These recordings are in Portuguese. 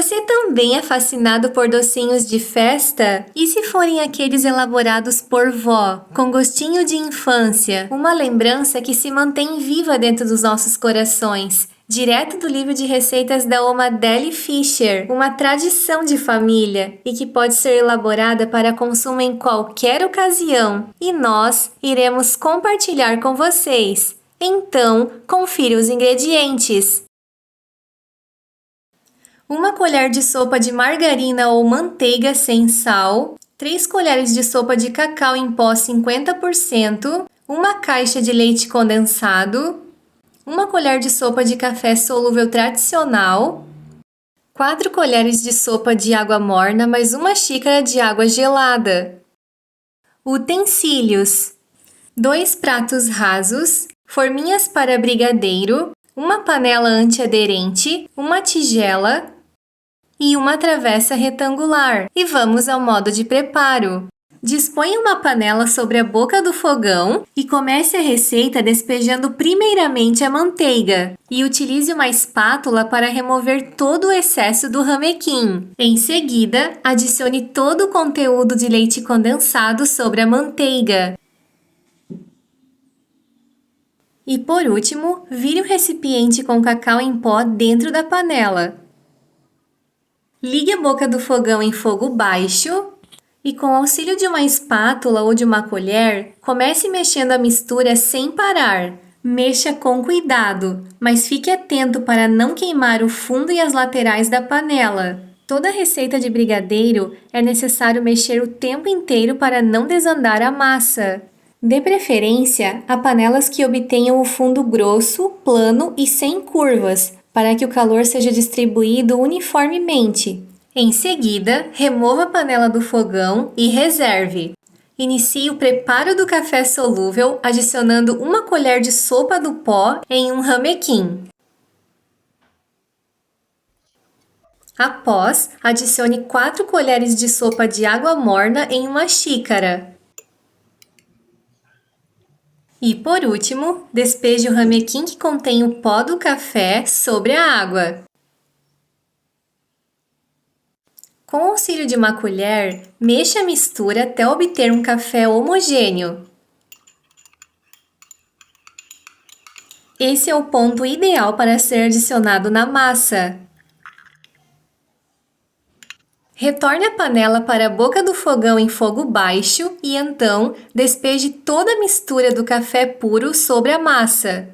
Você também é fascinado por docinhos de festa? E se forem aqueles elaborados por vó, com gostinho de infância, uma lembrança que se mantém viva dentro dos nossos corações? Direto do livro de receitas da Oma Deli Fischer, uma tradição de família e que pode ser elaborada para consumo em qualquer ocasião. E nós iremos compartilhar com vocês. Então, confira os ingredientes. 1 colher de sopa de margarina ou manteiga sem sal, 3 colheres de sopa de cacau em pó 50%, 1 caixa de leite condensado, 1 colher de sopa de café solúvel tradicional, 4 colheres de sopa de água morna mais 1 xícara de água gelada. Utensílios: 2 pratos rasos, forminhas para brigadeiro, 1 panela antiaderente, 1 tigela e 1 travessa retangular. E vamos ao modo de preparo. Disponha uma panela sobre a boca do fogão e comece a receita despejando primeiramente a manteiga e utilize uma espátula para remover todo o excesso do ramequim. Em seguida, adicione todo o conteúdo de leite condensado sobre a manteiga. E por último, vire o recipiente com cacau em pó dentro da panela. Ligue a boca do fogão em fogo baixo e, com o auxílio de uma espátula ou de uma colher, comece mexendo a mistura sem parar. Mexa com cuidado, mas fique atento para não queimar o fundo e as laterais da panela. Toda receita de brigadeiro é necessário mexer o tempo inteiro para não desandar a massa. De preferência, há panelas que obtenham o fundo grosso, plano e sem curvas, para que o calor seja distribuído uniformemente. Em seguida, remova a panela do fogão e reserve. Inicie o preparo do café solúvel adicionando 1 colher de sopa do pó em um ramequim. Após, adicione 4 colheres de sopa de água morna em 1 xícara. E, por último, despeje o ramequim que contém o pó do café sobre a água. Com o auxílio de uma colher, mexa a mistura até obter um café homogêneo. Esse é o ponto ideal para ser adicionado na massa. Retorne a panela para a boca do fogão em fogo baixo e então despeje toda a mistura do café puro sobre a massa.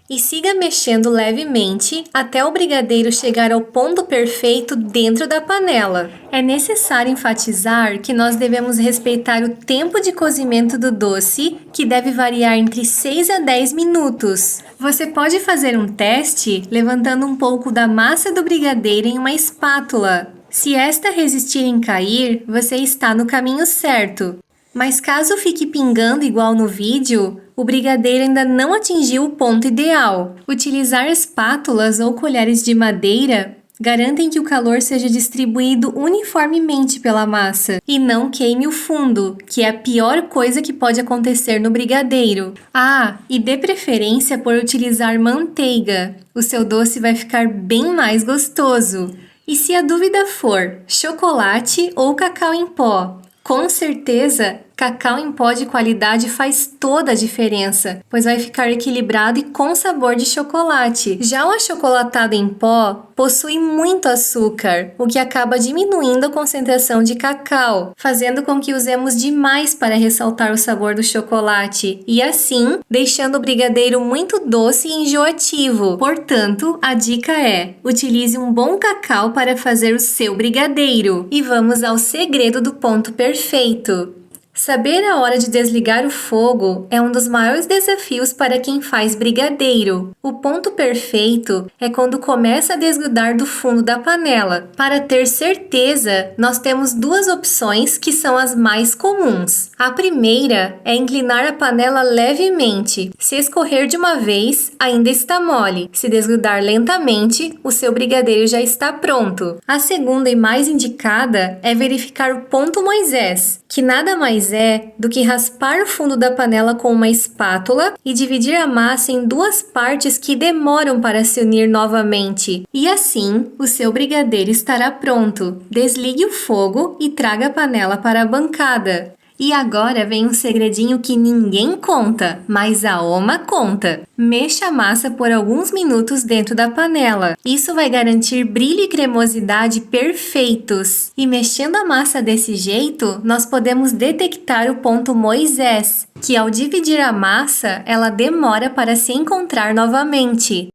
E siga mexendo levemente até o brigadeiro chegar ao ponto perfeito dentro da panela. É necessário enfatizar que nós devemos respeitar o tempo de cozimento do doce, que deve variar entre 6 a 10 minutos. Você pode fazer um teste levantando um pouco da massa do brigadeiro em uma espátula. Se esta resistir em cair, você está no caminho certo. Mas caso fique pingando igual no vídeo, o brigadeiro ainda não atingiu o ponto ideal. Utilizar espátulas ou colheres de madeira garantem que o calor seja distribuído uniformemente pela massa e não queime o fundo, que é a pior coisa que pode acontecer no brigadeiro. Ah, e dê preferência por utilizar manteiga. O seu doce vai ficar bem mais gostoso. E se a dúvida for chocolate ou cacau em pó, com certeza, cacau em pó de qualidade faz toda a diferença, pois vai ficar equilibrado e com sabor de chocolate. Já o achocolatado em pó possui muito açúcar, o que acaba diminuindo a concentração de cacau, fazendo com que usemos demais para ressaltar o sabor do chocolate e, assim, deixando o brigadeiro muito doce e enjoativo. Portanto, a dica é: utilize um bom cacau para fazer o seu brigadeiro. E vamos ao segredo do ponto perfeito. Saber a hora de desligar o fogo é um dos maiores desafios para quem faz brigadeiro. O ponto perfeito é quando começa a desgrudar do fundo da panela. Para ter certeza, nós temos 2 opções que são as mais comuns. A primeira é inclinar a panela levemente. Se escorrer de uma vez, ainda está mole. Se desgrudar lentamente, o seu brigadeiro já está pronto. A segunda e mais indicada é verificar o ponto Moisés, que nada mais mais é do que raspar o fundo da panela com uma espátula e dividir a massa em duas partes que demoram para se unir novamente. E assim, o seu brigadeiro estará pronto. Desligue o fogo e traga a panela para a bancada. E agora vem um segredinho que ninguém conta, mas a Oma conta. Mexa a massa por alguns minutos dentro da panela. Isso vai garantir brilho e cremosidade perfeitos. E mexendo a massa desse jeito, nós podemos detectar o ponto Moisés, que ao dividir a massa, ela demora para se encontrar novamente.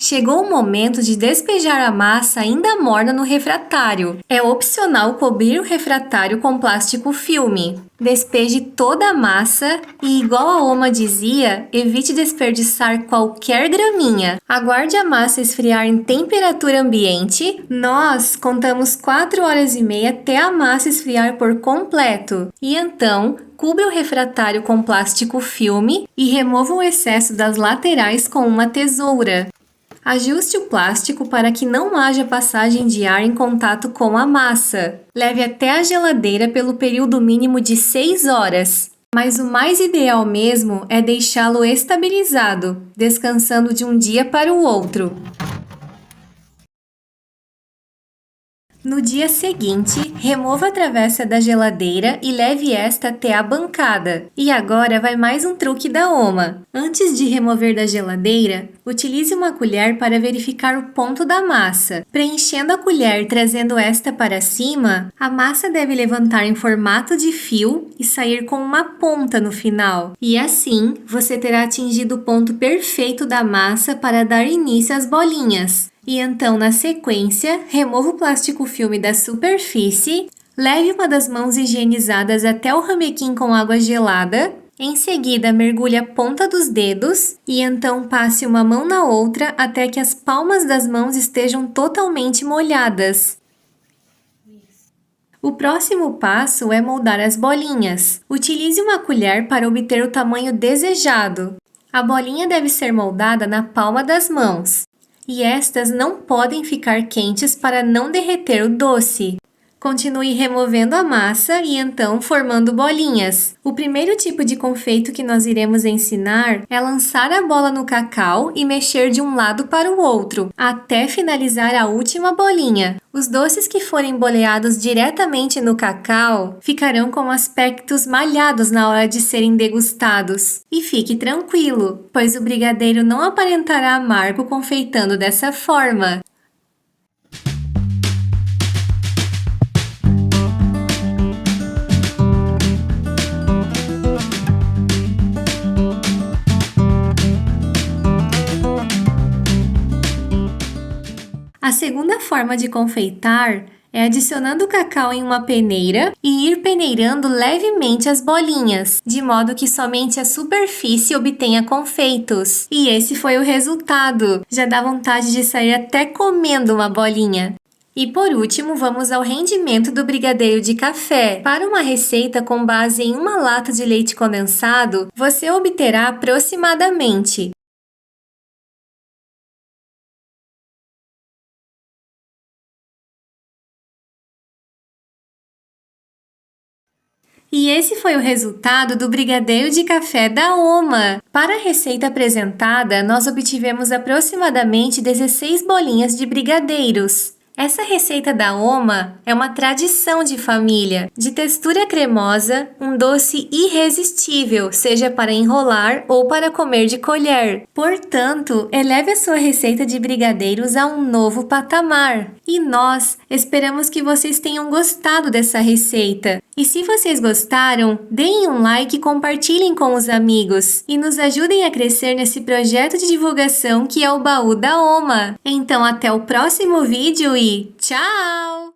Chegou o momento de despejar a massa ainda morna no refratário. É opcional cobrir o refratário com plástico filme. Despeje toda a massa e, igual a Oma dizia, evite desperdiçar qualquer graminha. Aguarde a massa esfriar em temperatura ambiente. Nós contamos 4 horas e meia até a massa esfriar por completo. E então, cubra o refratário com plástico filme e remova o excesso das laterais com uma tesoura. Ajuste o plástico para que não haja passagem de ar em contato com a massa. Leve até a geladeira pelo período mínimo de 6 horas. Mas o mais ideal mesmo é deixá-lo estabilizado, descansando de um dia para o outro. No dia seguinte, remova a travessa da geladeira e leve esta até a bancada. E agora vai mais um truque da Oma. Antes de remover da geladeira, utilize uma colher para verificar o ponto da massa. Preenchendo a colher e trazendo esta para cima, a massa deve levantar em formato de fio e sair com uma ponta no final. E assim, você terá atingido o ponto perfeito da massa para dar início às bolinhas. E então, na sequência, remova o plástico filme da superfície, leve uma das mãos higienizadas até o ramequim com água gelada, em seguida mergulhe a ponta dos dedos e então passe uma mão na outra até que as palmas das mãos estejam totalmente molhadas. O próximo passo é moldar as bolinhas. Utilize uma colher para obter o tamanho desejado. A bolinha deve ser moldada na palma das mãos. E estas não podem ficar quentes para não derreter o doce. Continue removendo a massa e então formando bolinhas. O primeiro tipo de confeito que nós iremos ensinar é lançar a bola no cacau e mexer de um lado para o outro, até finalizar a última bolinha. Os doces que forem boleados diretamente no cacau ficarão com aspectos malhados na hora de serem degustados. E fique tranquilo, pois o brigadeiro não aparentará amargo confeitando dessa forma. A segunda forma de confeitar é adicionando o cacau em uma peneira e ir peneirando levemente as bolinhas, de modo que somente a superfície obtenha confeitos. E esse foi o resultado. Já dá vontade de sair até comendo uma bolinha. E por último, vamos ao rendimento do brigadeiro de café. Para uma receita com base em uma lata de leite condensado, você obterá aproximadamente E esse foi o resultado do brigadeiro de café da Oma. Para a receita apresentada, nós obtivemos aproximadamente 16 bolinhas de brigadeiros. Essa receita da Oma é uma tradição de família, de textura cremosa, um doce irresistível, seja para enrolar ou para comer de colher. Portanto, eleve a sua receita de brigadeiros a um novo patamar. E nós esperamos que vocês tenham gostado dessa receita. E se vocês gostaram, deem um like e compartilhem com os amigos. E nos ajudem a crescer nesse projeto de divulgação que é o Baú da Oma. Então até o próximo vídeo e tchau!